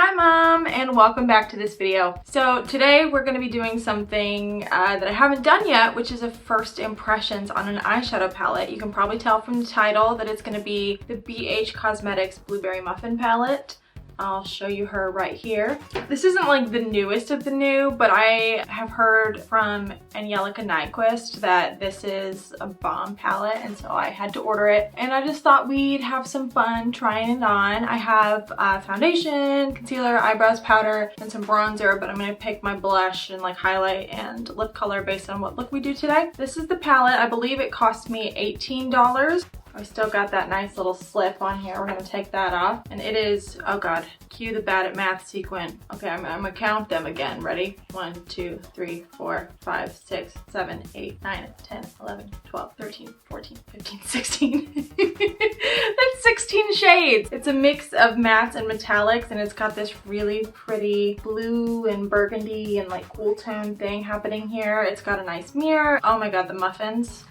Hi Mom, and welcome back to this video. So today we're going to be doing something that I haven't done yet, which is a first impressions on an eyeshadow palette. You can probably tell from the title that it's going to be the BH Cosmetics Blueberry Muffin palette. I'll show you her right here. This isn't like the newest of the new, but I have heard from Angelica Nyquist that this is a bomb palette, and so I had to order it. And I just thought we'd have some fun trying it on. I have foundation, concealer, eyebrows, powder, and some bronzer, but I'm gonna pick my blush and like highlight and lip color based on what look we do today. This is the palette. I believe it cost me $18. I still got that nice little slip on here. We're gonna take that off. And it is, oh God, cue the bad at math sequin. Okay, I'm gonna count them again. Ready? 1, 2, 3, 4, 5, 6, 7, 8, 9, 10, 11, 12, 13, 14, 15, 16. That's 16 shades. It's a mix of mattes and metallics, and it's got this really pretty blue and burgundy and like cool tone thing happening here. It's got a nice mirror. Oh my God, the muffins.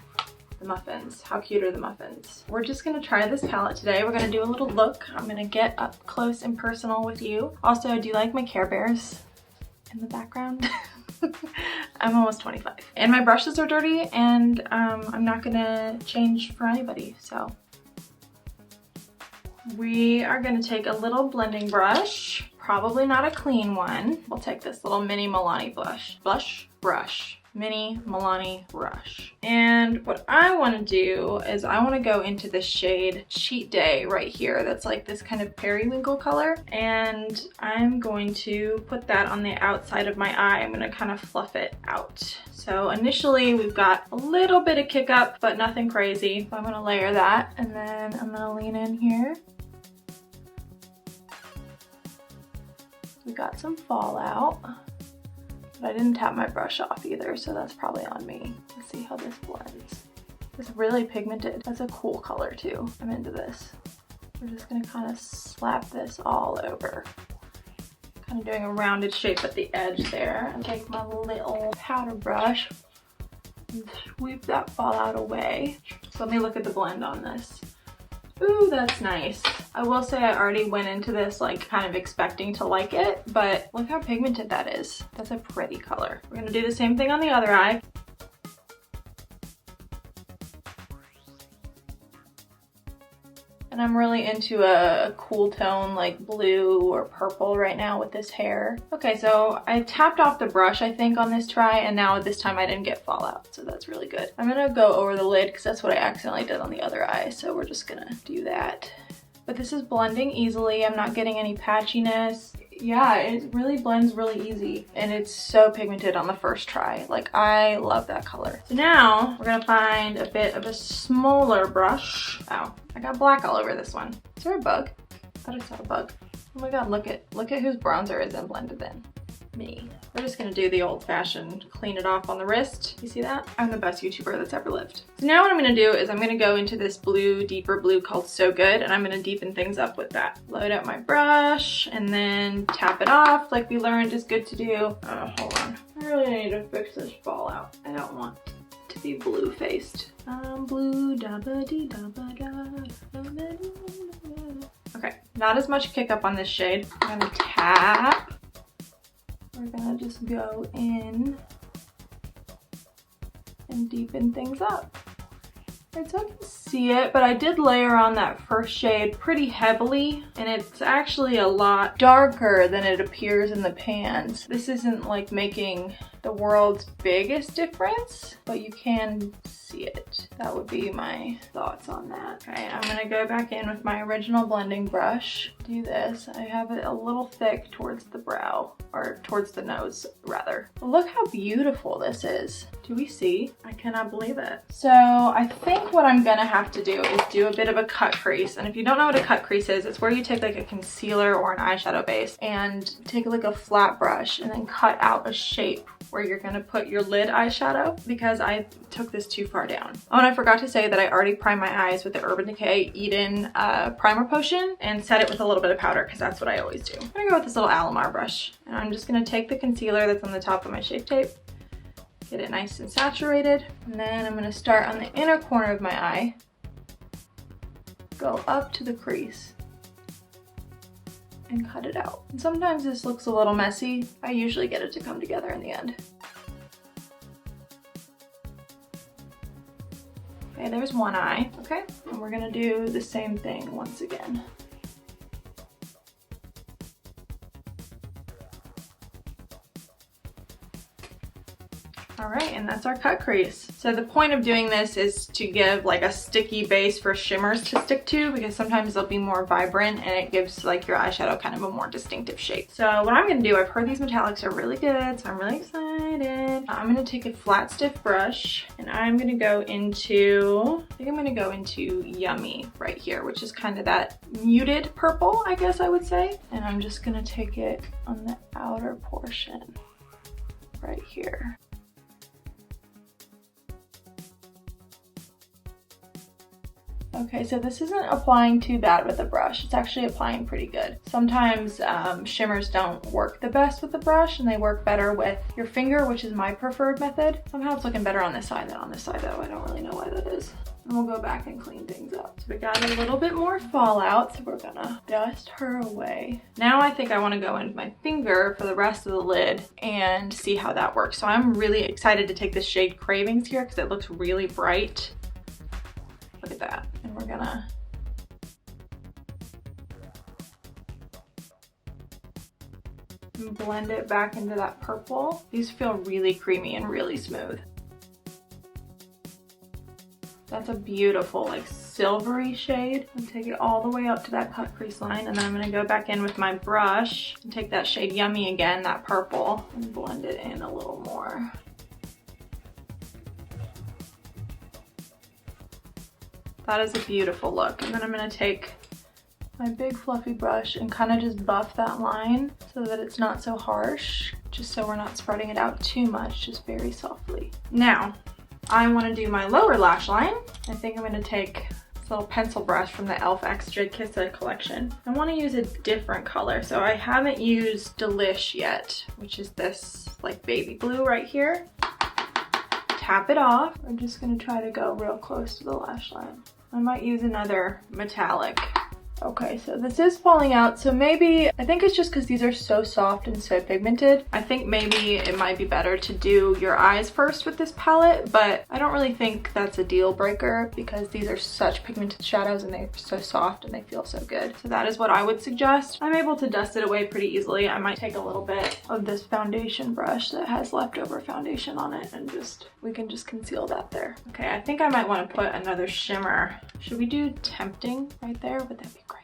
The muffins. How cute are the muffins? We're just gonna try this palette today. We're gonna do a little look. I'm gonna get up close and personal with you. Also, do you like my Care Bears in the background? I'm almost 25. And my brushes are dirty, and I'm not gonna change for anybody, so. We are gonna take a little blending brush, probably not a clean one. We'll take this little mini Milani brush. Mini Milani brush. And what I want to do is I want to go into the shade Cheat Day right here. That's like this kind of periwinkle color. And I'm going to put that on the outside of my eye. I'm going to kind of fluff it out. So initially we've got a little bit of kick up, but nothing crazy. So I'm going to layer that, and then I'm going to lean in here. We got some fallout. But I didn't tap my brush off either, so that's probably on me. Let's see how this blends. It's really pigmented. That's a cool color too. I'm into this. We're just gonna kind of slap this all over. Kind of doing a rounded shape at the edge there. And take my little powder brush and sweep that fallout away. So let me look at the blend on this. Ooh, that's nice. I will say I already went into this like kind of expecting to like it, but look how pigmented that is. That's a pretty color. We're gonna do the same thing on the other eye. And I'm really into a cool tone like blue or purple right now with this hair. Okay, so I tapped off the brush, I think, on this try, and now this time I didn't get fallout, so that's really good. I'm gonna go over the lid because that's what I accidentally did on the other eye, so we're just gonna do that. But this is blending easily. I'm not getting any patchiness. Yeah, it really blends really easy, and it's so pigmented on the first try. Like, I love that color. So now we're gonna find a bit of a smaller brush. Ow, I got black all over this one. Is there a bug? I thought I saw a bug. Oh my God, look at whose bronzer isn't blended in. Me. We're just gonna do the old-fashioned clean it off on the wrist. You see that? I'm the best YouTuber that's ever lived. So now what I'm gonna do is I'm gonna go into this blue, deeper blue called So Good, and I'm gonna deepen things up with that. Load up my brush and then tap it off like we learned is good to do. Oh, hold on. I really need to fix this fallout. I don't want to be blue-faced. I'm blue, da-ba-dee-da-ba-da, da-ba-dee-da-ba-da. Okay, not as much kick up on this shade. I'm gonna tap. We're gonna just go in and deepen things up. It's hard to see it, but I did layer on that first shade pretty heavily, and it's actually a lot darker than it appears in the pans. This isn't like making the world's biggest difference, but you can see it. That would be my thoughts on that. Okay, I'm gonna go back in with my original blending brush. Do this. I have it a little thick towards the brow, or towards the nose rather. Look how beautiful this is. Do we see? I cannot believe it. So I think what I'm gonna have to do is do a bit of a cut crease. And if you don't know what a cut crease is, it's where you take like a concealer or an eyeshadow base and take like a flat brush and then cut out a shape where you're gonna put your lid eyeshadow, because I took this too far down. Oh, and I forgot to say that I already primed my eyes with the Urban Decay Eden primer potion and set it with a little bit of powder, because that's what I always do. I'm gonna go with this little Alamar brush, and I'm just gonna take the concealer that's on the top of my Shape Tape, get it nice and saturated, and then I'm gonna start on the inner corner of my eye, go up to the crease, and cut it out. And sometimes this looks a little messy. I usually get it to come together in the end. Okay, there's one eye, okay? And we're gonna do the same thing once again. All right, and that's our cut crease. So the point of doing this is to give like a sticky base for shimmers to stick to, because sometimes they'll be more vibrant and it gives like your eyeshadow kind of a more distinctive shape. So what I'm gonna do, I've heard these metallics are really good, so I'm really excited. I'm gonna take a flat stiff brush and I'm gonna go into, I think I'm gonna go into Yummy right here, which is kind of that muted purple, I guess I would say. And I'm just gonna take it on the outer portion right here. Okay, so this isn't applying too bad with the brush. It's actually applying pretty good. Sometimes shimmers don't work the best with the brush and they work better with your finger, which is my preferred method. Somehow it's looking better on this side than on this side though. I don't really know why that is. And we'll go back and clean things up. So we got a little bit more fallout, so we're gonna dust her away. Now I think I wanna go in with my finger for the rest of the lid and see how that works. So I'm really excited to take this shade Cravings here because it looks really bright. Look at that. And we're gonna blend it back into that purple. These feel really creamy and really smooth. That's a beautiful like silvery shade. And take it all the way up to that cut crease line, and then I'm gonna go back in with my brush and take that shade Yummy again, that purple, and blend it in a little more. That is a beautiful look. And then I'm gonna take my big fluffy brush and kind of just buff that line so that it's not so harsh, just so we're not spreading it out too much, just very softly. Now, I wanna do my lower lash line. I think I'm gonna take this little pencil brush from the e.l.f. Extra Kissa collection. I wanna use a different color. So I haven't used Delish yet, which is this like baby blue right here. Tap it off. I'm just gonna try to go real close to the lash line. I might use another metallic. Okay, so this is falling out, so maybe, I think it's just because these are so soft and so pigmented. I think maybe it might be better to do your eyes first with this palette, but I don't really think that's a deal breaker because these are such pigmented shadows and they're so soft and they feel so good. So that is what I would suggest. I'm able to dust it away pretty easily. I might take a little bit of this foundation brush that has leftover foundation on it and we can just conceal that there. Okay, I think I might want to put another shimmer. Should we do Tempting right there? Would that be crazy?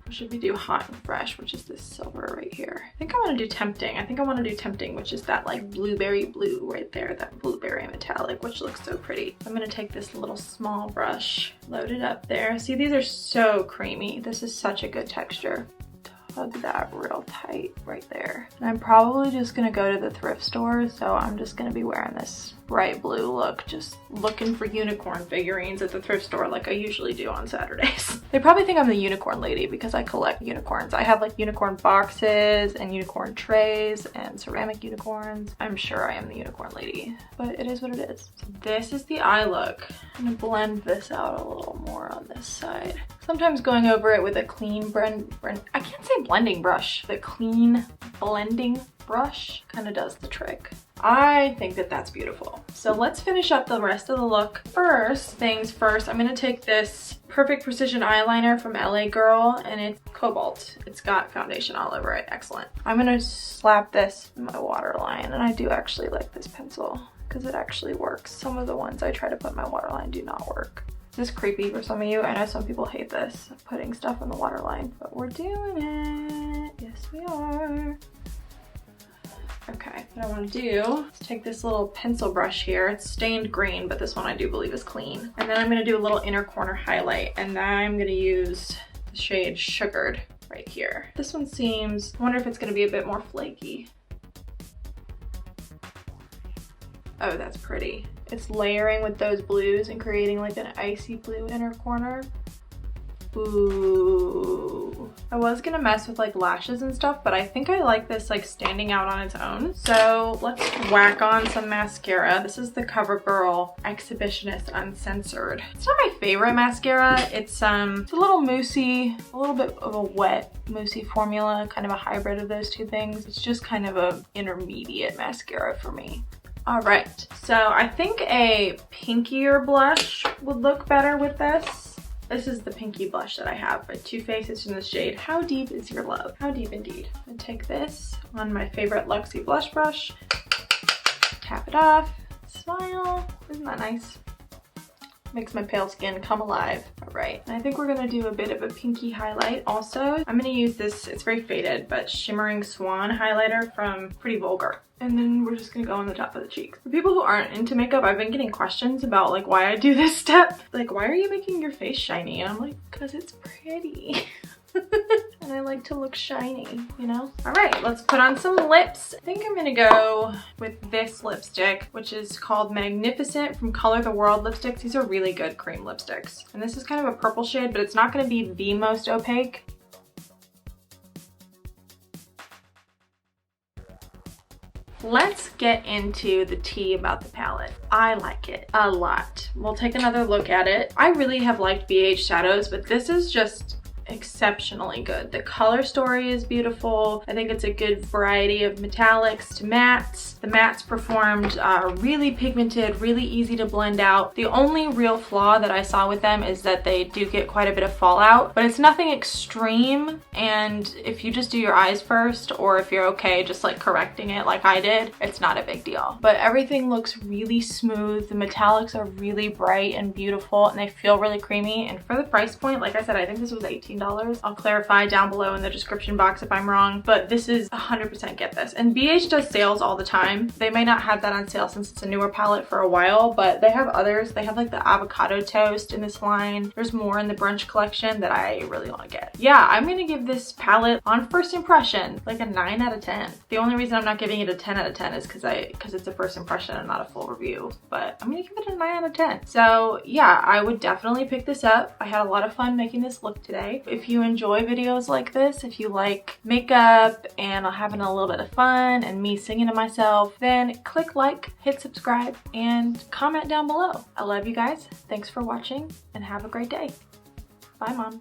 Or should we do Hot and Fresh, which is this silver right here? I think I want to do Tempting. I think I want to do Tempting, which is that like blueberry blue right there, that blueberry metallic, which looks so pretty. I'm going to take this little small brush, load it up there. See, these are so creamy. This is such a good texture. Hug that real tight right there. And I'm probably just gonna go to the thrift store, so I'm just gonna be wearing this bright blue look, just looking for unicorn figurines at the thrift store like I usually do on Saturdays. They probably think I'm the unicorn lady because I collect unicorns. I have like unicorn boxes and unicorn trays and ceramic unicorns. I'm sure I am the unicorn lady, but it is what it is. So this is the eye look. I'm gonna blend this out a little more on this side. Sometimes going over it with a clean I can't say blending brush. The clean blending brush kind of does the trick. I think that that's beautiful. So let's finish up the rest of the look. First things first, I'm gonna take this Perfect Precision eyeliner from LA Girl, and it's cobalt. It's got foundation all over it. Excellent. I'm gonna slap this in my waterline, and I do actually like this pencil because it actually works. Some of the ones I try to put in my waterline do not work. Is this creepy for some of you? I know some people hate this, putting stuff in the waterline, but we're doing it. Yes, we are. Okay, what I want to do is take this little pencil brush here. It's stained green, but this one I do believe is clean. And then I'm going to do a little inner corner highlight, and then I'm going to use the shade Sugared right here. This one seems, I wonder if it's going to be a bit more flaky. Oh, that's pretty. It's layering with those blues and creating like an icy blue inner corner. Ooh, I was gonna mess with like lashes and stuff, but I think I like this like standing out on its own. So let's whack on some mascara. This is the CoverGirl Exhibitionist Uncensored. It's not my favorite mascara. It's a little moussey, a little bit of a wet moussey formula, kind of a hybrid of those two things. It's just kind of a intermediate mascara for me. All right, so I think a pinkier blush would look better with this. This is the pinky blush that I have by Too Faced. It's in the shade How Deep Is Your Love? How deep indeed. I take this on my favorite Luxie blush brush, tap it off, smile. Isn't that nice? Makes my pale skin come alive. All right, and I think we're gonna do a bit of a pinky highlight also. I'm gonna use this, it's very faded, but Shimmering Swan highlighter from Pretty Vulgar. And then we're just gonna go on the top of the cheeks. For people who aren't into makeup, I've been getting questions about like why I do this step. Like, why are you making your face shiny? And I'm like, because it's pretty. And I like to look shiny, you know? All right, let's put on some lips. I think I'm gonna go with this lipstick, which is called Magnificent from Color the World lipsticks. These are really good cream lipsticks. And this is kind of a purple shade, but it's not gonna be the most opaque. Let's get into the tea about the palette. I like it a lot. We'll take another look at it. I really have liked BH shadows, but this is just exceptionally good. The color story is beautiful. I think it's a good variety of metallics to mattes. The mattes performed really pigmented, really easy to blend out. The only real flaw that I saw with them is that they do get quite a bit of fallout, but it's nothing extreme. And if you just do your eyes first, or if you're okay just like correcting it like I did, it's not a big deal. But everything looks really smooth. The metallics are really bright and beautiful, and they feel really creamy. And for the price point, like I said, I think this was $18. I'll clarify down below in the description box if I'm wrong, but this is 100% get this. And BH does sales all the time. They may not have that on sale since it's a newer palette for a while, but they have others. They have like the avocado toast in this line. There's more in the brunch collection that I really want to get. Yeah, I'm gonna give this palette on first impression like a 9 out of 10. The only reason I'm not giving it a 10 out of 10 is because it's a first impression and not a full review, but I'm gonna give it a 9 out of 10. So yeah, I would definitely pick this up. I had a lot of fun making this look today. If you enjoy videos like this, if you like makeup and having a little bit of fun and me singing to myself, then click like, hit subscribe, and comment down below. I love you guys. Thanks for watching and have a great day. Bye, Mom.